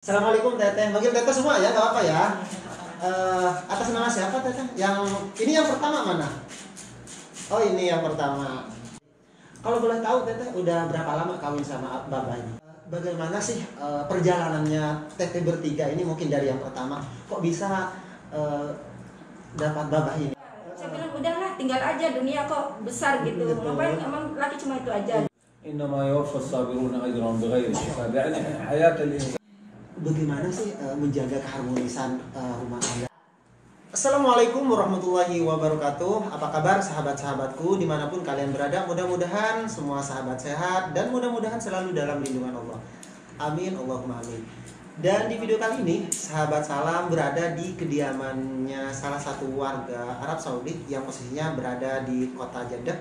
Assalamualaikum Teteh, manggil Teteh semua ya, nggak apa ya. Atas nama siapa Teteh? Yang pertama mana? Oh ini yang pertama. Kalau boleh tahu Teteh udah berapa lama kawin sama babanya? Bagaimana sih perjalanannya Teteh bertiga ini mungkin dari yang pertama? Kok bisa dapat babah ini? Saya bilang udahlah tinggal aja, dunia kok besar gitu. Ngapain emang laki cuma itu aja. إنما يوفى الصابرون أجرهم بغير حساب يعني حياة الإنسان. Bagaimana sih menjaga keharmonisan rumah Anda? Assalamualaikum warahmatullahi wabarakatuh. Apa kabar sahabat-sahabatku dimanapun kalian berada? Mudah-mudahan semua sahabat sehat dan mudah-mudahan selalu dalam lindungan Allah. Amin, Allahumma amin. Dan di video kali ini sahabat salam berada di kediamannya salah satu warga Arab Saudi yang posisinya berada di kota Jeddah.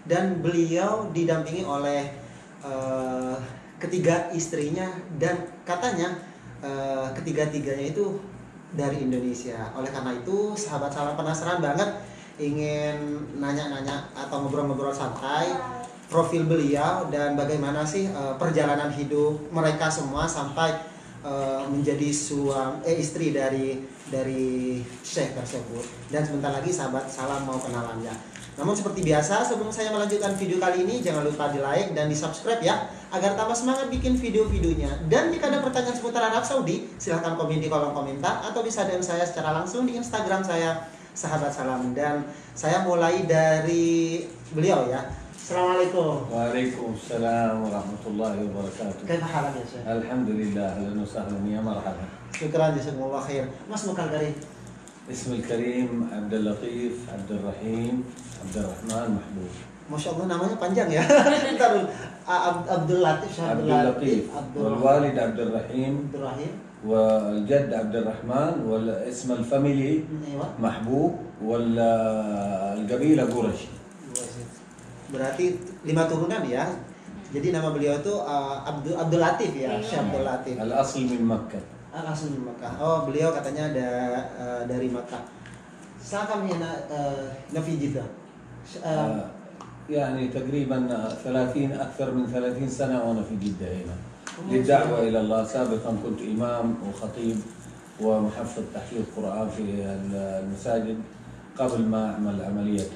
Dan beliau didampingi oleh ketiga istrinya dan katanya ketiga-tiganya itu dari Indonesia. Oleh karena itu sahabat salam penasaran banget ingin nanya-nanya atau ngobrol-ngobrol santai profil beliau dan bagaimana sih perjalanan hidup mereka semua sampai menjadi istri dari Syekh tersebut. Dan sebentar lagi sahabat salam mau kenalannya. Namun seperti biasa sebelum saya melanjutkan video kali ini jangan lupa di like dan di subscribe ya agar tambah semangat bikin video-videonya. Dan jika ada pertanyaan seputar Arab Saudi silahkan komen di kolom komentar atau bisa DM saya secara langsung di Instagram saya sahabat salam. Dan saya mulai dari beliau ya. Assalamualaikum. Waalaikumsalam warahmatullahi wabarakatuh. Kaifa halak ya Syekh? Alhamdulillah, ahlan wa sahlan ya marhaban. Syukran jazakumullah khair. Mas mukal dari اسم الكريم عبد اللطيف عبد الرحيم عبد الرحمن محبوب. Masya Allah namanya panjang ya. Bentar dulu. Abdul Latif, عبد اللطيف والوالد عبد الرحيم والجد عبد الرحمن والاسم الفاميلي محبوب والقبيلة قرشي. Berarti 5 turunan ya. Jadi nama beliau itu Abdul Latif ya, Syekh Abdul Latif. الأصل من مكة. Langsung di Makkah. Oh, beliau katanya dari Makkah. Sakam hina fi Jeddah. يعني تقريبا 30 أكثر من 30 سنة وأنا في جدة هنا للدعوة إلى الله. سابقا كنت إمام وخطيب ومحفظ تحفيظ قرآن في المساجد قبل ما أعمل عملية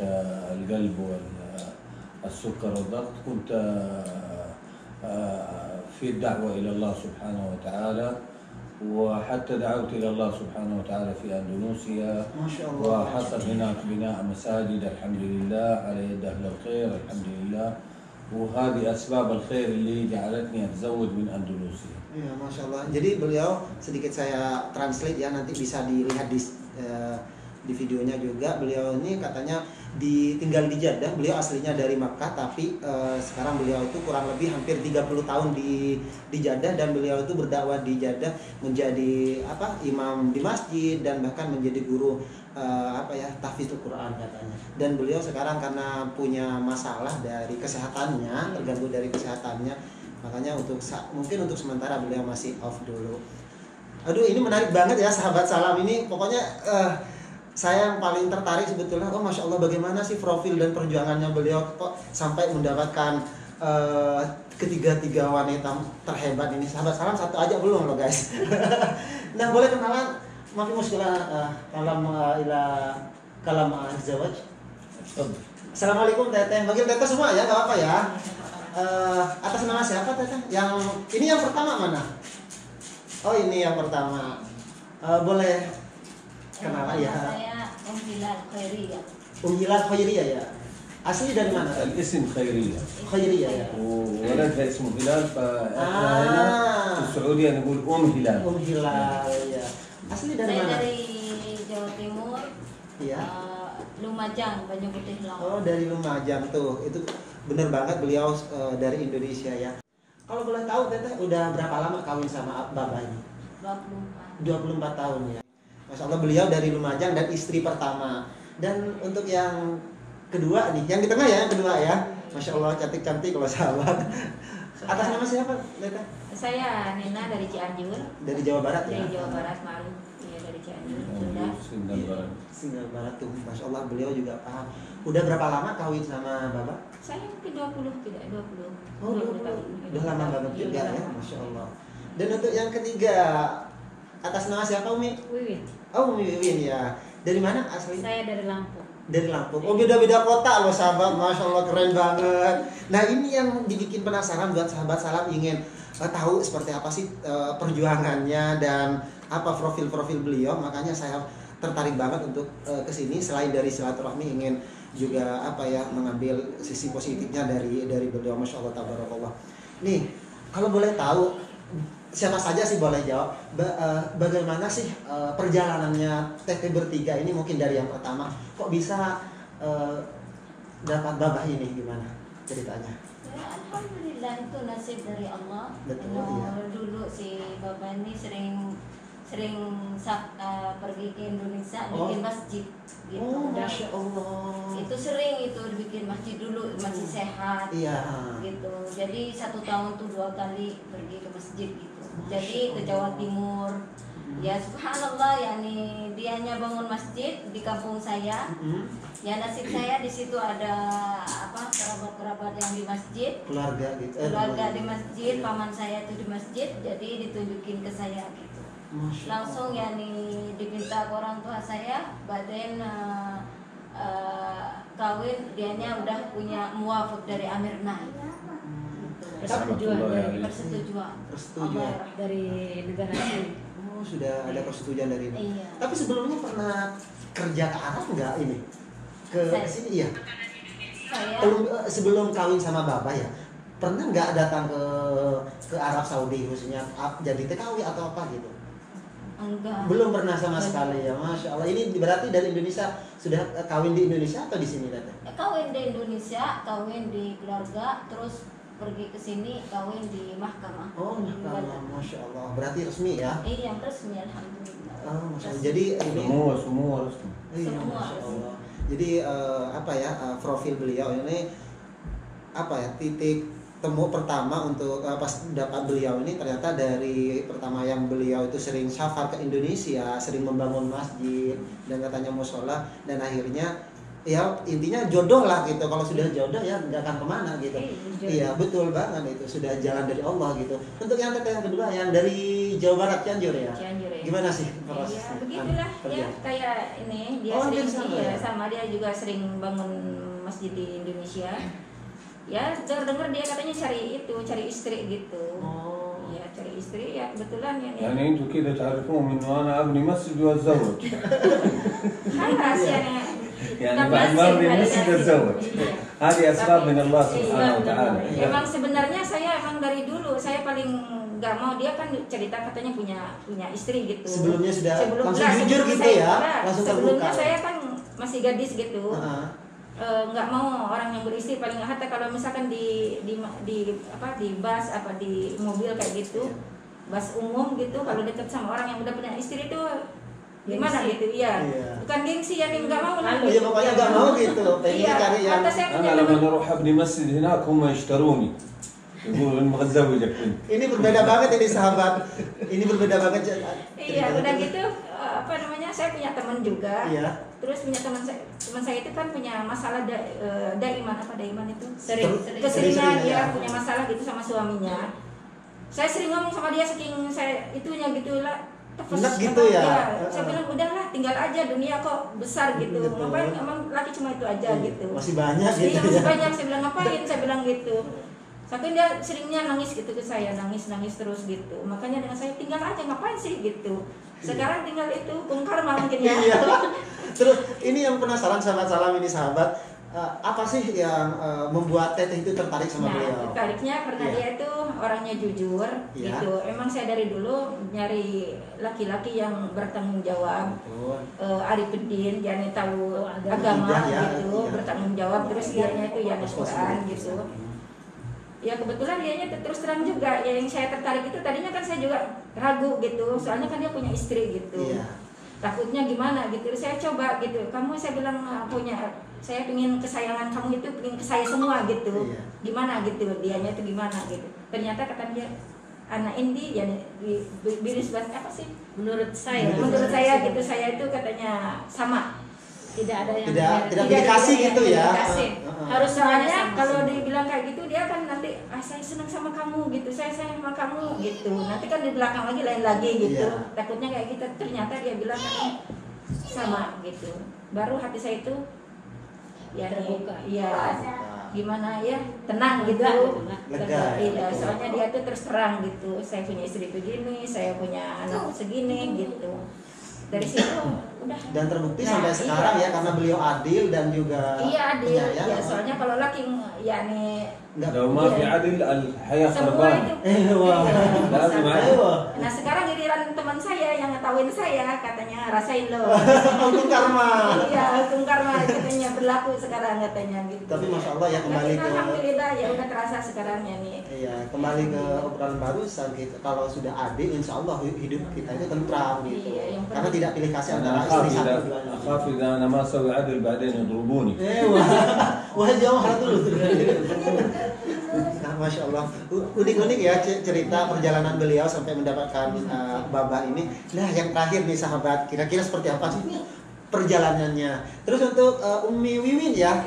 القلب والسكر والضغط. كنت في الدعوة إلى الله سبحانه وتعالى وحتى دعوت إلى الله سبحانه وتعالى في أندونيسيا. ما شاء الله. وحصل هناك بناء مساجد الحمد لله على يد أهل الخير الحمد لله. وهذه أسباب الخير اللي جعلتني أتزوج من أندونيسيا. Iya, Masya Allah. Jadi beliau sedikit saya translate ya, nanti bisa dilihat di videonya juga. Beliau ini katanya tinggal di Jeddah. Beliau aslinya dari Makkah, tapi sekarang beliau itu kurang lebih hampir 30 tahun di Jeddah dan beliau itu berdakwah di Jeddah menjadi imam di masjid dan bahkan menjadi guru tahfidzul Quran katanya. Dan beliau sekarang karena punya masalah dari kesehatannya, terganggu dari kesehatannya, makanya mungkin untuk sementara beliau masih off dulu. Aduh, ini menarik banget ya sahabat salam ini. Pokoknya saya yang paling tertarik sebetulnya, Masya Allah bagaimana sih profil dan perjuangannya beliau kok sampai mendapatkan ketiga wanita terhebat ini. Sahabat salam satu aja belum loh guys. Nah, boleh kenalan maaf muskilah kalam zawaj. Assalamualaikum Teteh, manggil Teteh semua ya, nggak apa ya. Atas nama siapa Teteh? Ini yang pertama mana? Oh ini yang pertama. Boleh kenalan ya. Saya Hilal Khairiyah. Hilal Khairiyah ya. Asli dari mana? الاسم خيرية. Khairiyah ya. وولدها اسمه هلال فإحنا هنا في السعودية نقول هلال. Hilal ya. Asli dari Saya mana? dari Jawa Timur. Iya. Lumajang, Banyu Putih Long. Oh dari Lumajang tuh. Itu bener banget beliau dari Indonesia ya. Kalau boleh tahu Teteh udah berapa lama kawin sama babanya? 24 tahun ya. Masya Allah beliau dari Lumajang dan istri pertama. Dan untuk yang kedua nih, yang di tengah ya, yang kedua ya. Masya Allah cantik-cantik kalau sahabat. Atas nama siapa Teteh? Saya Nina dari Cianjur. Dari Jawa Barat ya? Dari Jawa Barat, Maru. Iya, dari Cianjur. سندان برد. Singgal Barat tuh, Masya Allah beliau juga paham. Udah berapa lama kawin sama Bapak? Saya mungkin 20, tidak 20. Oh, 20 tahun. udah lama banget juga Iya, ya, Masya Allah. Dan untuk yang ketiga, atas nama siapa Umi? Wiwin. Oh Umi Wiwin ya. Dari mana asli? Saya dari Lampung. Dari Lampung. Oh beda-beda kota loh sahabat, masya Allah keren banget. Nah ini yang dibikin penasaran buat sahabat salam ingin tahu seperti apa sih perjuangannya dan apa profil-profil beliau. Makanya saya tertarik banget untuk kesini. Selain dari silaturahmi ingin juga apa ya mengambil sisi positifnya dari beliau, masya Allah tabarakallah. Nih kalau boleh tahu siapa saja sih boleh jawab bagaimana sih perjalanannya Teteh bertiga ini, mungkin dari yang pertama kok bisa dapat babah ini, gimana ceritanya? Ya, alhamdulillah itu nasib dari Allah. Betul, Kalau iya. dulu si Baba ini sering pergi ke Indonesia bikin masjid gitu. Oh Dan masya Allah. itu sering itu dibikin masjid dulu, masjid sehat Iya. gitu. Jadi 1 tahun tuh 2 kali pergi ke masjid gitu. Jadi ke Jawa Timur. Ya subhanallah, yakni dianya bangun masjid di kampung saya. Ya nasib saya di situ ada apa kerabat-kerabat yang di masjid. Keluarga gitu. Keluarga di masjid, paman saya itu di masjid, jadi ditunjukin ke saya gitu. Masya Langsung Allah. yakni diminta ke orang tua saya, badan kawin dianya udah punya muafak dari Amirna. Persetujuan dari Persetujuan. Persetujuan. dari negara ini. Oh sudah ada persetujuan dari ini. Iya. Tapi sebelumnya pernah kerja ke Arab nggak ini? Ke Saya- sini iya. Saya Sebelum kawin sama Bapak ya, pernah nggak datang ke Arab Saudi khususnya jadi TKW atau apa gitu? enggak. Belum pernah sama sekali ya, masya Allah. Ini berarti dari Indonesia sudah kawin di Indonesia atau di sini Teteh? Kawin di Indonesia, kawin di keluarga, terus pergi ke sini kawin di mahkamah. Oh, mahkamah, masya Allah. Berarti resmi ya? Iya, resmi alhamdulillah. Oh, masya Allah. Resmi. Jadi ini, semua resmi. iya, Semua masya resmi. Allah. Jadi apa ya profil beliau ini apa ya titik temu pertama untuk pas dapat beliau ini ternyata dari pertama yang beliau itu sering safar ke Indonesia, sering membangun masjid dan katanya musola, dan akhirnya ya intinya jodoh lah gitu. Kalau sudah jodoh ya nggak akan kemana gitu. Iya betul banget, itu sudah jalan dari Allah gitu. Untuk yang Teteh yang kedua yang dari Jawa Barat, Cianjur ya. Cianjur ya. Gimana sih Ya prosesnya? begitulah ya, kayak ini dia Oh, sering hampir sama iya, ya? sama dia juga sering bangun masjid di Indonesia. Ya dengar dia katanya cari istri gitu. Oh. Ya cari istri ya kebetulan ya nih. يعني انتوا كده تعرفون انه انا ابني مسجد واتزوج Halas ya nih. يعني بعد ما ابني مسجد اتزوج Iya. هذه اسباب من الله Iya, سبحانه وتعالى Emang sebenarnya saya emang dari dulu saya paling nggak mau, dia kan cerita katanya punya istri gitu. Sebelumnya sudah langsung enggak, jujur sebelum gitu saya- ya, enggak, langsung sebelumnya terbuka. saya kan masih gadis gitu. Heeh. Nggak mau orang yang beristri, paling nggak hatta kalau misalkan di bus apa di mobil kayak gitu, bus umum gitu, kalau deket sama orang yang udah punya istri itu gimana Gengsi. gitu, iya. Iya. Bukan gengsi ya, nggak mau lah. Iya pokoknya nggak mau gitu, pengen Iya, cari yang hatta saya punya انا لما teman. اروح ابني مسجد هناك هم يشتروني يقولوا اني متزوجك انت ini berbeda banget ini sahabat, ini berbeda banget. Iya, udah gitu saya punya teman juga. Iya. Terus punya teman saya itu kan punya masalah daiman itu Sering. keseringan Sering, dia ya. punya masalah gitu sama suaminya. Saya sering ngomong sama dia saking saya itunya gitu lah. Enak gitu ya? Saya bilang udahlah tinggal aja, dunia kok besar gitu. Betul. Ngapain emang laki cuma itu aja Iya, gitu. masih banyak Iya, gitu masih ya. banyak. Saya bilang ngapain? Saya bilang gitu. Sampai dia seringnya nangis gitu ke saya, nangis terus gitu. Makanya dengan saya tinggal aja, ngapain sih gitu. Sekarang tinggal itu Bung Karma mungkin ya. Iya. Terus ini yang penasaran sahabat salam ini sahabat, apa sih yang membuat Teteh itu tertarik sama Nah, beliau? tertariknya karena Iya. dia itu orangnya jujur Iya. gitu. Emang saya dari dulu nyari laki-laki yang bertanggung jawab, Betul. arifin, yakni tahu agama Akidah ya, gitu, iya. bertanggung jawab, terus dianya itu yang Al-Quran gitu. Ya kebetulan dianya terus terang juga ya, yang saya tertarik itu tadinya kan saya juga ragu gitu, soalnya kan dia punya istri gitu. Iya. Takutnya gimana gitu, saya coba gitu, saya bilang saya pengen kesayangan kamu itu pengen ke saya semua gitu. Iya. Gimana gitu, dianya itu gimana gitu. Ternyata kata dia anak Indi ya di biris apa sih? Menurut saya Menurut saya gitu, saya itu katanya sama tidak ada yang tidak dikasih gitu ya. dikasih. Harus Soalnya semuanya sama. kalau dibilang kayak gitu dia kan nanti saya senang sama kamu gitu, saya sayang sama kamu gitu. Nanti kan di belakang lagi lain lagi gitu. Iya. Takutnya kayak gitu, ternyata dia bilang katanya sama gitu. Baru hati saya itu ya Terbuka. Iya. Gimana ya, tenang gitu. Lega. Iya, soalnya dia tuh terus terang gitu. Saya punya istri begini, saya punya anak segini gitu. Dari situ udah. Dan terbukti Nah, sampai sekarang ya karena beliau adil dan juga Iya adil, penyayang. ya soalnya kalau laki ya nih Nggak- لو ما في عدل الحياة semua itu. خربانة. Wah. Lazim Iya. ada. Nah sekarang giliran teman saya yang ngetawain saya katanya rasain loh. Hukum karma. Iya hukum karma katanya berlaku sekarang katanya gitu. Tapi Masya Allah ya kembali Tapi ke alhamdulillah ya udah terasa sekarang ya nih. Iya, kembali ke obrolan barusan gitu. Kalau sudah adil, insya Allah hidup kita itu tentram gitu. Iya, yang Karena penting. tidak pilih kasih أنا antara أخاف istri إذا satu dua. أخاف إذا أنا ما أسوي عدل بعدين يضربوني. Wah jauh dulu. Nah, Masya Allah, unik-unik ya cerita perjalanan beliau sampai mendapatkan babak ini. Nah, yang terakhir nih sahabat, kira-kira seperti apa sih perjalanannya? Terus untuk Umi Wiwin ya,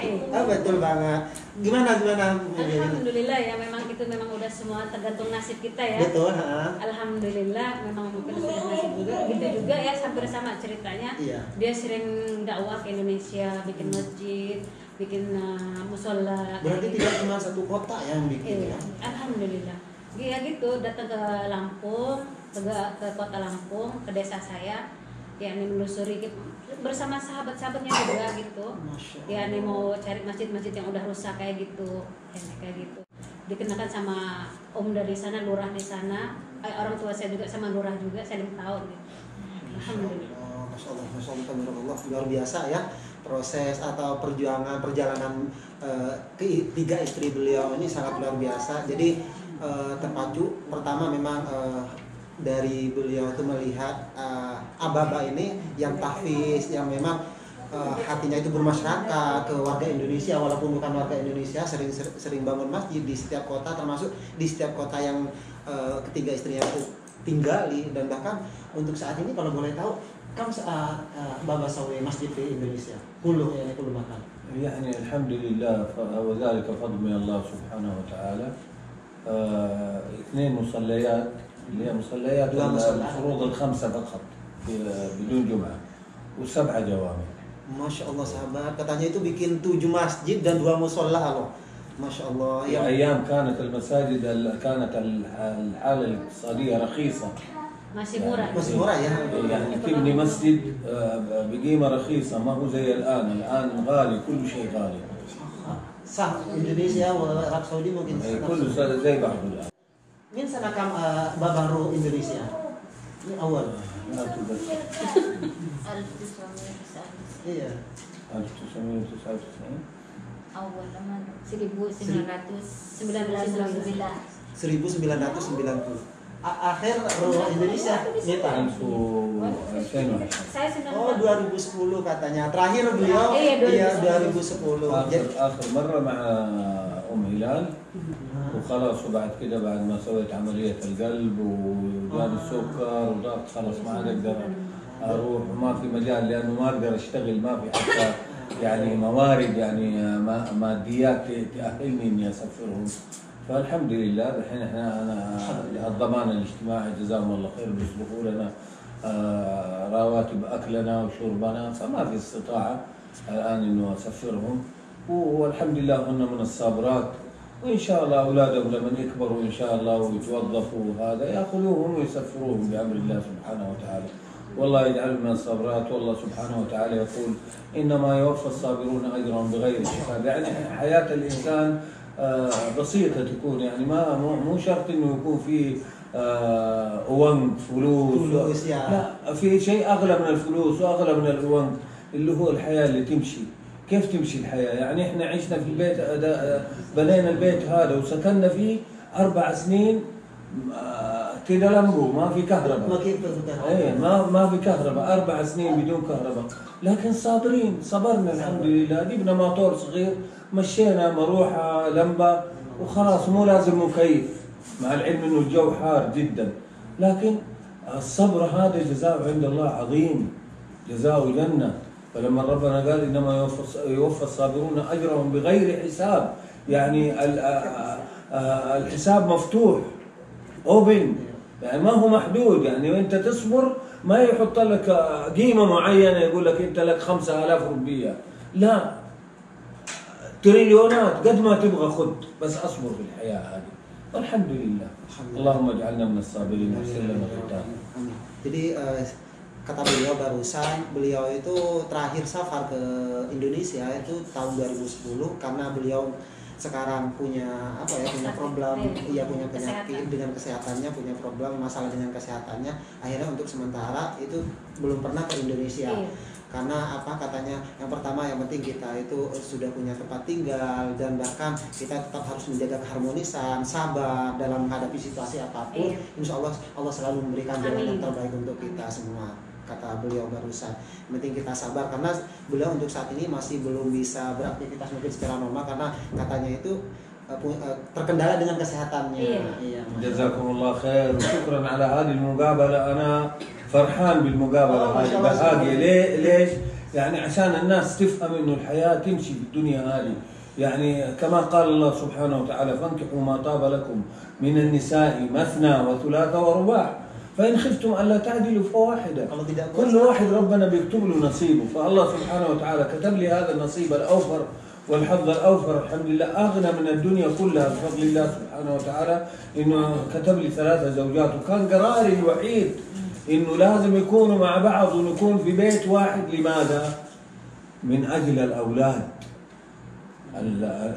betul banget. Gimana Umi Wiwin? Alhamdulillah ya, memang itu memang udah semua tergantung nasib kita ya. Betul, Alhamdulillah memang mungkin sudah nasib juga. Gitu juga ya, hampir sama ceritanya. Iya. Dia sering dakwah ke Indonesia, bikin masjid, bikin musola. Berarti tidak cuma satu kota yang bikin Iya, ya? alhamdulillah. Dia gitu datang ke Lampung, ke kota Lampung, ke desa saya, yakni menelusuri bersama sahabat-sahabatnya juga gitu. Masya Allah. Yakni mau cari masjid-masjid yang udah rusak kayak gitu, kayak gitu. Dikenakan sama om dari sana, lurah di sana, orang tua saya juga sama lurah juga, saling tahu gitu. Alhamdulillah. Masya Allah, Masya Allah, tabarakallah. Luar biasa ya proses atau perjalanan ketiga istri beliau ini sangat luar biasa. Jadi terpacu. Pertama memang dari beliau itu melihat Ababa ini yang tahfiz, yang memang hatinya itu bermasyarakat ke warga Indonesia, walaupun bukan warga Indonesia, sering bangun masjid di setiap kota, termasuk di setiap kota yang ketiga istrinya itu tinggali. Dan bahkan untuk saat ini kalau boleh tahu, kam saat Baba sawi masjid di Indonesia, puluh makan. يعني الحمد لله وذلك فضل من الله سبحانه وتعالى. 2 مصليات اللي هي مصليات الفروض الخمسة فقط بدون جمعة و7 جوامع. Masya Allah sahabat, katanya itu bikin 7 masjid dan 2 musola loh. Masya Allah. في أيام كانت المساجد كانت الحالة الاقتصادية رخيصة. Masih murah. Masih murah ya. يعني تبني مسجد بقيمة رخيصة ما هو زي الآن غالي كل شيء غالي. Sah Indonesia Arab Saudi mungkin كله زي بعض الآن. Min sana kam babaru Indonesia. Ini awal. لا تبشر. 1999 Iya. 1999 awal zaman 1999. 1990. Akhir Indonesia nita. 2010. Saya sudah Oh 2010 katanya. Terakhir beliau Iya, 2010. آخر مرة مع أم هلال وخلاص. وبعد كده بعد ما سويت عملية القلب وجاني السكر وضغط خلاص ما عاد أقدر أروح وما في مجال لأنه ما أقدر أشتغل ما في حتى يعني موارد يعني ماديات تأهلني إني أسفرهم. فالحمد لله الحين أنا الضمان الاجتماعي جزاهم الله خير بيصرفوا لنا رواتب أكلنا وشربنا فما في استطاعة الآن إنه أسفرهم. والحمد لله هن من الصابرات وإن شاء الله أولادهم لما يكبروا إن شاء الله ويتوظفوا هذا يأخذوهم ويسفروهم بأمر الله سبحانه وتعالى. والله يجعل من الصابرات. والله سبحانه وتعالى يقول إنما يوفى الصابرون أجرهم بغير حساب. يعني حياة الإنسان بسيطة تكون يعني مو شرط إنه يكون في أونج فلوس يا. لا في شيء أغلى من الفلوس وأغلى من الأونج اللي هو الحياة اللي تمشي. كيف تمشي الحياة؟ يعني إحنا عشنا في البيت بنينا البيت هذا وسكننا فيه 4 سنين كده لمبو ما في كهرباء. ايه ما في كهرباء 4 سنين بدون كهرباء. لكن صبرنا الحمد لله. جبنا موتور صغير مشينا مروحة لمبة وخلاص مو لازم مكيف مع العلم انه الجو حار جدا. لكن الصبر هذا جزاء عند الله عظيم. جزاء جنة. فلما ربنا قال إنما يوفى الصابرون أجرهم بغير حساب، يعني الحساب مفتوح اوبن، يعني ما هو محدود. يعني انت تصبر ما يحط لك قيمه معينه يقول لك انت لك 5000 روبيه، لا، تريليونات قد ما تبغى خذ، بس اصبر في الحياه هذه. والحمد لله. اللهم اجعلنا من الصابرين وسلم الختام. Jadi kata beliau barusan, beliau itu terakhir safar ke Indonesia itu tahun 2010 karena beliau sekarang punya punya problem, punya penyakit dengan kesehatannya, punya problem masalah dengan kesehatannya. Akhirnya untuk sementara itu belum pernah ke Indonesia. Karena katanya yang pertama yang penting kita itu sudah punya tempat tinggal, dan bahkan kita tetap harus menjaga keharmonisan, sabar dalam menghadapi situasi apapun. Insya Allah Allah selalu memberikan jalan yang terbaik untuk kita semua, kata beliau barusan. Yang penting kita sabar, karena beliau untuk saat ini masih belum bisa beraktivitas mungkin secara normal karena katanya itu terkendala dengan kesehatannya. Jazakumullah khair. Syukran ala hadhihi al-muqabala. Ana فرحان بالمقابلة هذه بهاجي. ليش؟ يعني عشان الناس تفهم إنه الحياة تمشي في الدنيا هذه. يعني كما قال الله سبحانه وتعالى فانكحوا ما طاب لكم من النساء مثنى وثلاث ورباع فإن خفتم ألا تعدلوا فواحدة. كل واحد ربنا بيكتب له نصيبه، فالله سبحانه وتعالى كتب لي هذا النصيب الأوفر والحظ الأوفر، الحمد لله أغنى من الدنيا كلها بفضل الله سبحانه وتعالى، إنه كتب لي 3 زوجات، وكان قراري الوحيد إنه لازم يكونوا مع بعض ونكون في بيت واحد. لماذا؟ من أجل الأولاد.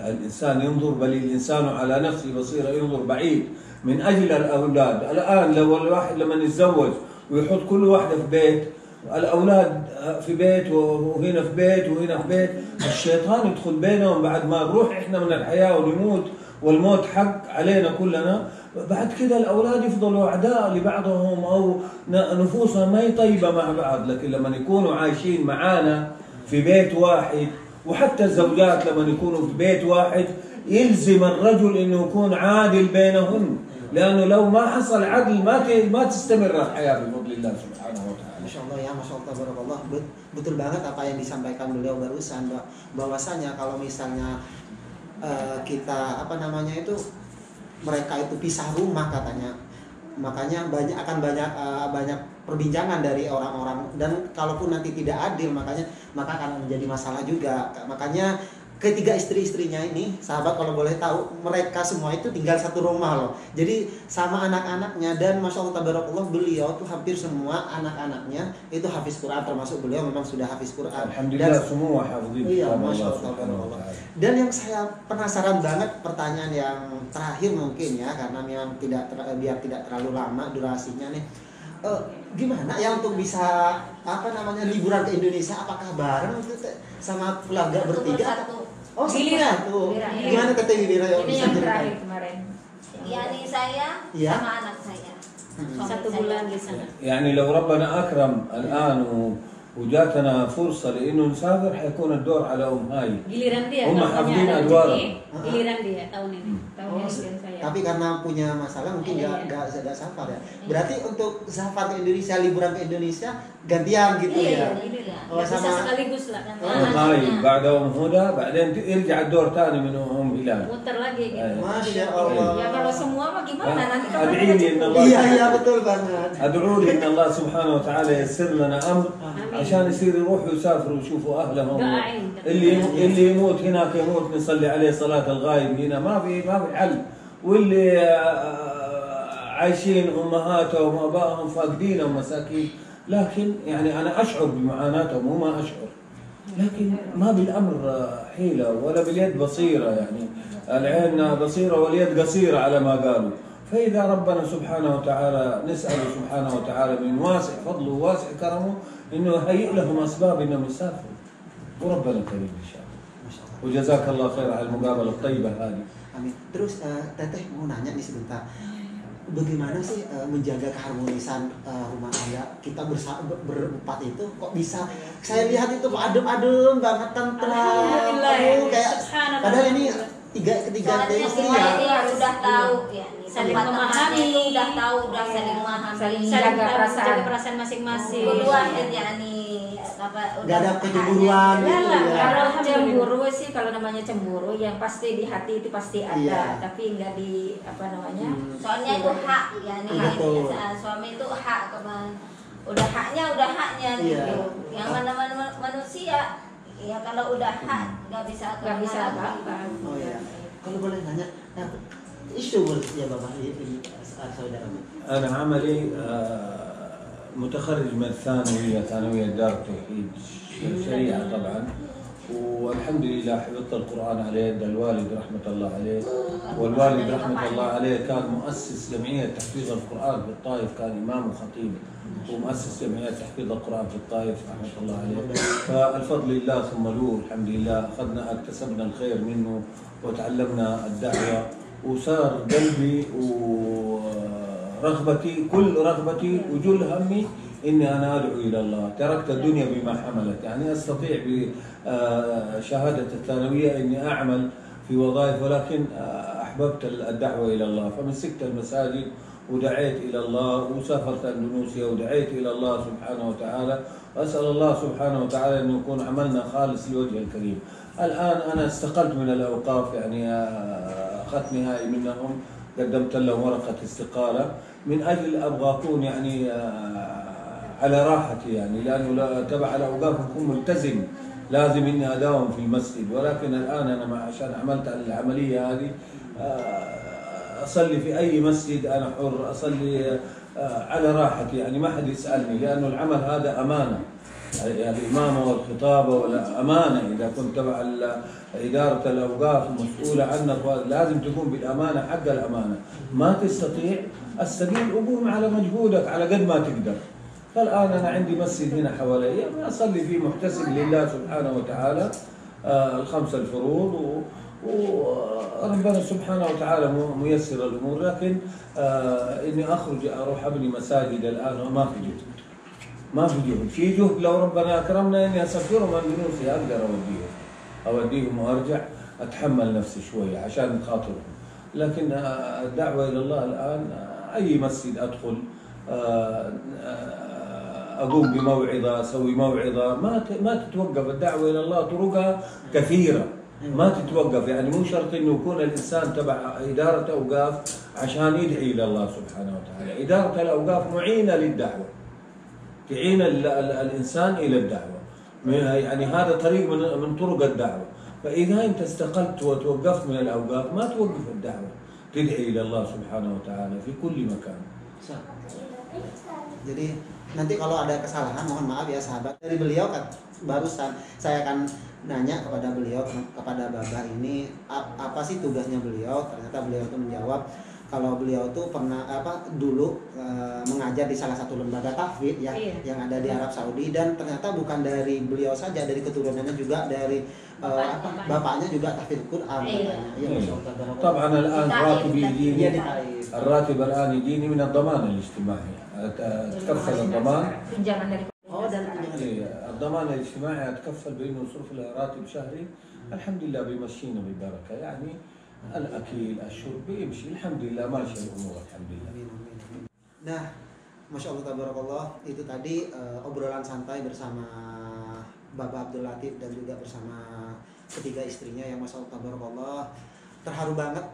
الإنسان ينظر، بل الإنسان على نفسه بصيرة، ينظر بعيد من أجل الأولاد. الآن لو الواحد لما يتزوج ويحط كل واحدة في بيت، الأولاد في بيت وهنا في بيت وهنا في بيت، الشيطان يدخل بينهم بعد ما نروح إحنا من الحياة ونموت والموت حق علينا كلنا. بعد كده الأولاد يفضلوا أعداء لبعضهم أو نفوسهم ما هي طيبة مع بعض. لكن لما يكونوا عايشين معانا في بيت واحد، وحتى الزوجات لما يكونوا في بيت واحد، يلزم الرجل إنه يكون عادل بينهن، لأنه لو ما حصل عدل ما تستمر الحياة بفضل الله سبحانه وتعالى. Masya Allah ya, Masya Allah, barakallah. Betul banget apa yang disampaikan beliau barusan, bahwasanya kalau misalnya kita mereka itu pisah rumah katanya, makanya banyak perbincangan dari orang-orang, dan kalaupun nanti tidak adil maka akan menjadi masalah juga. Makanya ketiga istri-istrinya ini, sahabat kalau boleh tahu, mereka semua itu tinggal satu rumah loh. Jadi sama anak-anaknya, dan Masya Allah tabarakallah, beliau tuh hampir semua anak-anaknya itu hafiz Quran, termasuk beliau memang sudah hafiz Quran. Alhamdulillah, semua hafizin. Iya, Masya Allah tabarakallah. Dan yang saya penasaran banget, pertanyaan yang terakhir mungkin ya, karena memang biar tidak terlalu lama durasinya nih. Gimana ya untuk bisa liburan ke Indonesia, apakah bareng sama keluarga bertiga? Oh, giliran. Gimana Teteh Wilira? Ini yang terakhir kemarin. Yani saya sama anak saya. 1 bulan di sana. يعني لو ربنا أكرم الآن وجاتنا فرصة لأنه نسافر حيكون الدور على هاي. Giliran dia. هم حافظين أدوار. Giliran dia tahun ini. Tahun ini saya. Tapi karena punya masalah mungkin nggak safar ya. Berarti untuk safar ke Indonesia, liburan ke Indonesia gantian gitu ya. Oh, sama sekaligus lah. هاي بعد هدى بعدين يرجع الدور ثاني من هلال. Muter lagi gitu. Masya Allah. Ya kalau semua mah gimana nanti أدعي لي إن الله. Iya betul banget. أدعو لي إن الله سبحانه وتعالى ييسر لنا أمر عشان يصير يروحوا يسافروا ويشوفوا أهلهم. اللي يموت هناك يموت، نصلي عليه صلاة الغائب هنا، ما في حل. واللي عايشين أمهاتهم وأبائهم فاقدينهم مساكين، لكن يعني أنا أشعر بمعاناتهم وما أشعر، لكن ما بالأمر حيلة ولا باليد بصيرة. يعني العين بصيرة واليد قصيرة على ما قالوا. فإذا ربنا سبحانه وتعالى نسأله سبحانه وتعالى من واسع فضله وواسع كرمه إنه يهيئ لهم أسباب إنهم يسافروا، وربنا كريم إن شاء الله. وجزاك الله خير على المقابلة الطيبة هذه. Amin. Terus Teteh mau nanya nih sebentar, bagaimana sih menjaga keharmonisan rumah tangga kita berempat itu? Kok bisa? Saya lihat itu kok adem-adem banget, tentram. Kayak padahal ini ketiga Soalnya istri semua ya. ini udah tahu ya, Saling tempat-tempatnya memahami. itu udah tahu, udah Iya. saling memahami. Saling Saling jaga perasaan. jaga perasaan masing-masing. Kedua ya nih apa Nggak ada kecemburuan haknya gitu gitu. ya. Kalau cemburu sih, kalau namanya cemburu yang pasti di hati itu pasti ada, Iya. tapi nggak di apa namanya. Soalnya itu hak ya nih, Betul. suami itu hak udah haknya Iya. gitu. Yang mana manusia ya kalau udah hak nggak bisa Nggak bisa kemana-mana. apa-apa. Oh ya, kalau boleh nanya, isu ya bapak ini saudara. أنا عملي متخرج من الثانوية، ثانوية دار التوحيد الشريعة طبعا، والحمد لله حفظت القرآن على يد الوالد رحمة الله عليه، والوالد رحمة الله عليه كان مؤسس جمعية تحفيظ القرآن في الطائف، كان إمام وخطيب ومؤسس جمعية تحفيظ القرآن في الطائف رحمة الله عليه. فالفضل لله ثم له الحمد لله، اكتسبنا الخير منه وتعلمنا الدعوة، وصار قلبي ورغبتي كل رغبتي وجل همي إني أنا أدعو إلى الله. تركت الدنيا بما حملت، يعني أستطيع بشهادة الثانوية إني أعمل في وظائف، ولكن أحببت الدعوة إلى الله، فمسكت المساجد ودعيت إلى الله، وسافرت أندونيسيا ودعيت إلى الله سبحانه وتعالى، وأسأل الله سبحانه وتعالى أن يكون عملنا خالص لوجه الكريم. الآن أنا استقلت من الأوقاف، يعني أخذت نهائي منهم، قدمت لهم ورقة استقالة من أجل أبغى أكون يعني على راحتي، يعني لأنه تبع الأوقاف أكون ملتزم، لازم إني أداوم في المسجد، ولكن الآن أنا عشان عملت العملية هذه أصلي في أي مسجد، أنا حر أصلي على راحتي، يعني ما حد يسألني، لأنه العمل هذا أمانة، يعني الإمامة والخطابة أمانة. إذا كنت تبع إدارة الأوقاف مسؤولة عنك لازم تكون بالأمانة حق الأمانة، ما تستطيع السبيل أقوم على مجهودك على قد ما تقدر. فالآن أنا عندي مسجد هنا حوالي أصلي فيه محتسب لله سبحانه وتعالى الخمس الفروض، وربنا سبحانه وتعالى ميسر الأمور، لكن إني أخرج أروح أبني مساجد الآن ما في جهد، ما في جهد، في جهد لو ربنا أكرمنا إني أسافرهم أندونيسيا أقدر أوديهم وأرجع، أتحمل نفسي شوية عشان خاطرهم، لكن الدعوة إلى الله الآن أي مسجد أدخل أقوم بموعظة، أسوي موعظة، ما تتوقف الدعوة إلى الله، طرقها كثيرة ما تتوقف، يعني مو شرط إنه يكون الإنسان تبع إدارة أوقاف عشان يدعي إلى الله سبحانه وتعالى. إدارة الأوقاف معينة للدعوة، تعين الإنسان إلى الدعوة، يعني هذا طريق من طرق الدعوة. فإذا أنت استقلت وتوقفت من الأوقاف ما توقف الدعوة، تدعي إلى الله سبحانه وتعالى في كل مكان. Jadi nanti kalau ada kesalahan mohon maaf ya sahabat. Dari beliau kan barusan saya akan nanya kepada beliau, kepada Babah ini apa sih tugasnya beliau. Ternyata beliau itu menjawab kalau beliau tuh pernah dulu mengajar di salah satu lembaga tahfidz ya, yang ada di Arab Saudi, dan ternyata bukan dari beliau saja, dari keturunannya juga, dari bapaknya juga tahfidz Quran. طبعا الآن راتبي يجيني، الراتب الآن يجيني من الضمان الاجتماعي، أتكفل الضمان. Pinjaman dari الضمان الاجتماعي أتكفل بأنه يصرف له راتب شهري، الحمد لله بيمشينا ببركة، يعني الأكل الشرب يمشي الحمد لله، ماشي الأمور الحمد لله. Nah, Masya Allah tabarakallah, itu tadi obrolan santai bersama Bapak Abdul Latif dan juga bersama ketiga istrinya yang Masya Allah tabarakallah. Terharu banget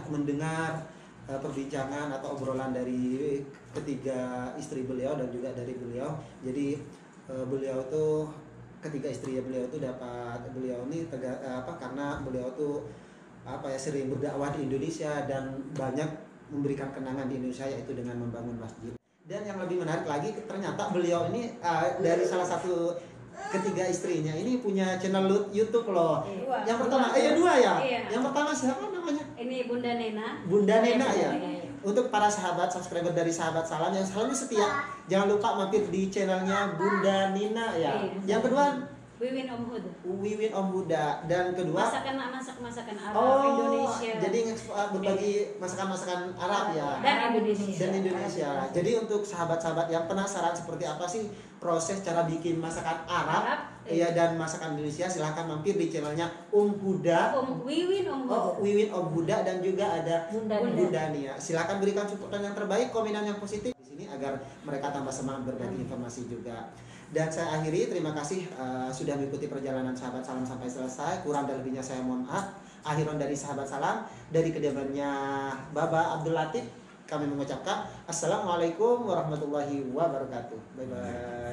mendengar perbincangan atau obrolan dari ketiga istri beliau dan juga dari beliau. Jadi beliau tuh ketiga istrinya beliau tuh beliau ini karena beliau tuh sering berdakwah di Indonesia dan banyak memberikan kenangan di Indonesia, yaitu dengan membangun masjid. Dan yang lebih menarik lagi, ternyata beliau ini dari salah satu ketiga istrinya ini punya channel YouTube loh. Yang pertama, dua ya. Iya. Yang pertama siapa namanya? Ini Bunda Nena. Bunda Nena ya. Iya. Untuk para sahabat subscriber dari sahabat salam yang selalu setia, jangan lupa mampir di channelnya Bunda Nina ya. Iya. Yang kedua Wiwin Om Huda. Wiwin Om Huda, dan kedua Masakan Arab Indonesia. Jadi berbagi masakan-masakan Arab ya. Dan Indonesia. Dan Indonesia. Jadi untuk sahabat-sahabat yang penasaran seperti apa sih proses cara bikin masakan Arab, ya dan masakan Indonesia, silahkan mampir di channelnya Huda. Wiwin Om Huda. Wiwin Om Huda, dan juga ada Bunda Bunda Nia. Silakan berikan supportan yang terbaik, komenan yang positif di sini agar mereka tambah semangat berbagi informasi juga. Dan saya akhiri, terima kasih sudah mengikuti perjalanan Sahabat Salam sampai selesai. Kurang dan lebihnya saya mohon maaf. Akhiran dari Sahabat Salam, dari kediamannya Baba Abdul Latif, kami mengucapkan Assalamualaikum warahmatullahi wabarakatuh. Bye bye.